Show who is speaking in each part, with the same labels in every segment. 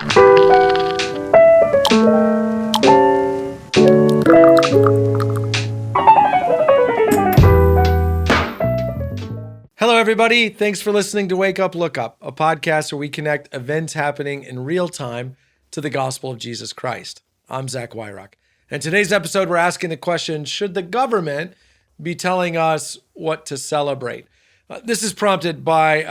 Speaker 1: Hello, everybody. Thanks for listening to Wake Up, Look Up, a podcast where we connect events happening in real time to the gospel of Jesus Christ. I'm Zach Weihrauch. In today's episode, we're asking the question, should the government be telling us what to celebrate? This is prompted by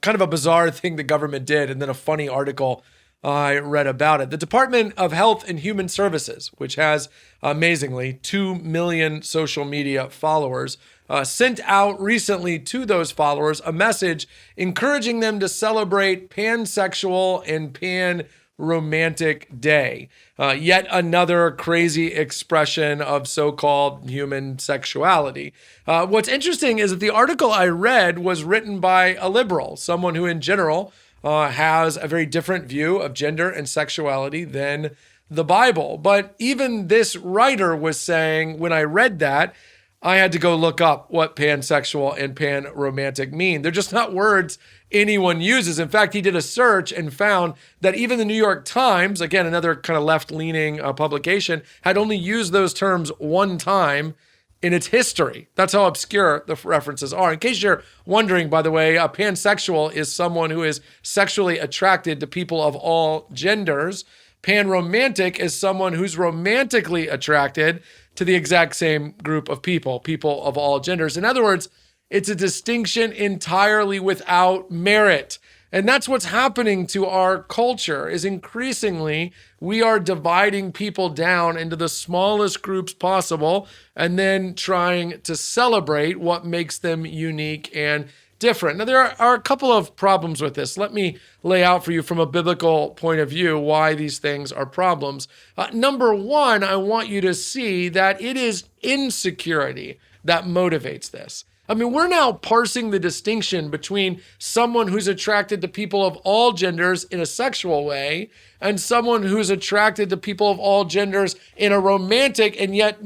Speaker 1: kind of a bizarre thing the government did and then a funny article I read about it. The Department of Health and Human Services, which has amazingly 2 million social media followers, sent out recently to those followers a message encouraging them to celebrate pansexual and pan-romantic day. Yet another crazy expression of so-called human sexuality. What's interesting is that the article I read was written by a liberal, someone who in general has a very different view of gender and sexuality than the Bible. But even this writer was saying, when I read that, I had to go look up what pansexual and panromantic mean. They're just not words anyone uses. In fact, he did a search and found that even the New York Times, again, another kind of left-leaning publication, had only used those terms one time in its history. That's how obscure the references are. In case you're wondering, by the way, a pansexual is someone who is sexually attracted to people of all genders. Panromantic is someone who's romantically attracted to the exact same group of people of all genders. In other words, it's a distinction entirely without merit. And that's what's happening to our culture, is increasingly we are dividing people down into the smallest groups possible and then trying to celebrate what makes them unique and different. Now, there are a couple of problems with this. Let me lay out for you from a biblical point of view why these things are problems. Number one, I want you to see that it is insecurity that motivates this. I mean, we're now parsing the distinction between someone who's attracted to people of all genders in a sexual way and someone who's attracted to people of all genders in a romantic and yet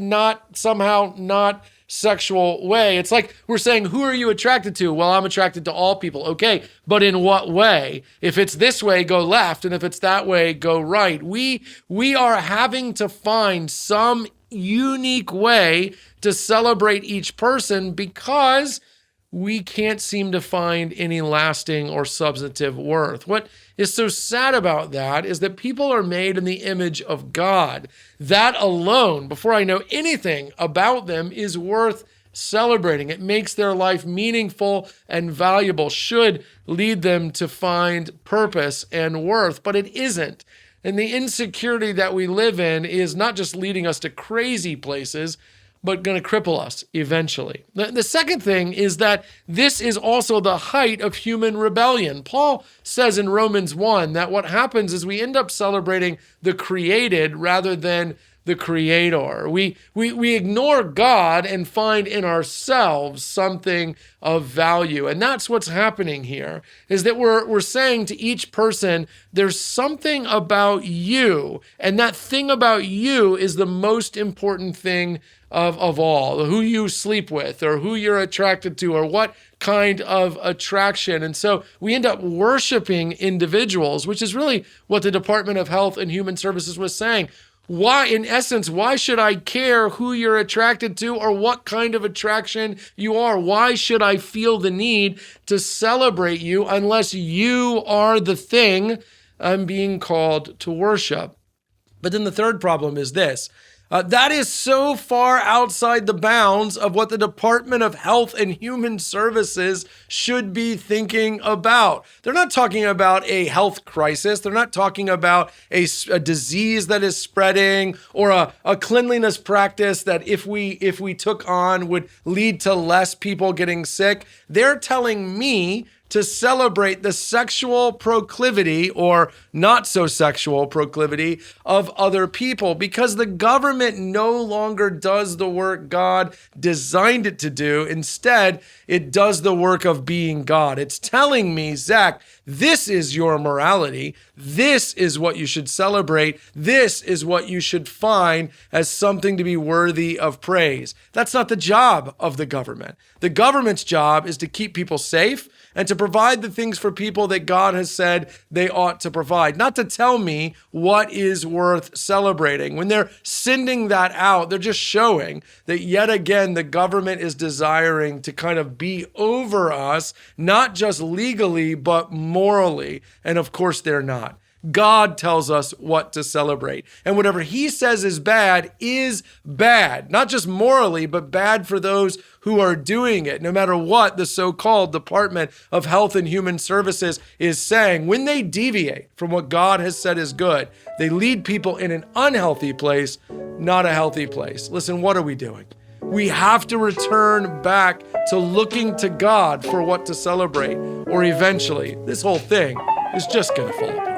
Speaker 1: somehow not sexual way. It's like we're saying, who are you attracted to? Well, I'm attracted to all people. Okay, but in what way? If it's this way, go left, and if it's that way, go right. We are having to find some unique way to celebrate each person because we can't seem to find any lasting or substantive worth. What is so sad about that is that people are made in the image of God. That alone, before I know anything about them, is worth celebrating. It makes their life meaningful and valuable, should lead them to find purpose and worth, but it isn't. And the insecurity that we live in is not just leading us to crazy places, but going to cripple us eventually. The second thing is that this is also the height of human rebellion. Paul says in Romans 1 that what happens is we end up celebrating the created rather than the creator. We ignore God and find in ourselves something of value. And that's what's happening here, is that we're saying to each person, there's something about you, and that thing about you is the most important thing of all, who you sleep with or who you're attracted to or what kind of attraction. And so we end up worshiping individuals, which is really what the Department of Health and Human Services was saying. Why, in essence, why should I care who you're attracted to or what kind of attraction you are? Why should I feel the need to celebrate you unless you are the thing I'm being called to worship? But then the third problem is this. That is so far outside the bounds of what the Department of Health and Human Services should be thinking about. They're not talking about a health crisis. They're not talking about a disease that is spreading or a cleanliness practice that if we took on would lead to less people getting sick. They're telling me to celebrate the sexual proclivity or not so sexual proclivity of other people, because the government no longer does the work God designed it to do. Instead, it does the work of being God. It's telling me, Zach, This is your morality. This is what you should celebrate. This is what you should find as something to be worthy of praise. That's not the job of the government. The government's job is to keep people safe and to provide the things for people that God has said they ought to provide, not to tell me what is worth celebrating. When they're sending that out, they're just showing that yet again, the government is desiring to kind of be over us, not just legally, but morally. And of course, they're not. God tells us what to celebrate. And whatever he says is bad, not just morally, but bad for those who are doing it, no matter what the so-called Department of Health and Human Services is saying. When they deviate from what God has said is good, they lead people in an unhealthy place, not a healthy place. Listen, what are we doing? We have to return back to looking to God for what to celebrate, or eventually this whole thing is just going to fall apart.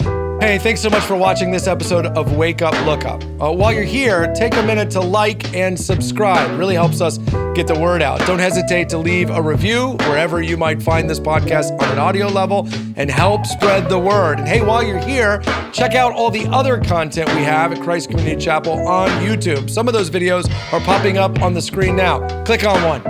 Speaker 1: Hey, thanks so much for watching this episode of Wake Up, Look Up. While you're here, take a minute to like and subscribe. It really helps us get the word out. Don't hesitate to leave a review wherever you might find this podcast on an audio level and help spread the word. And hey, while you're here, check out all the other content we have at Christ Community Chapel on YouTube. Some of those videos are popping up on the screen now. Click on one.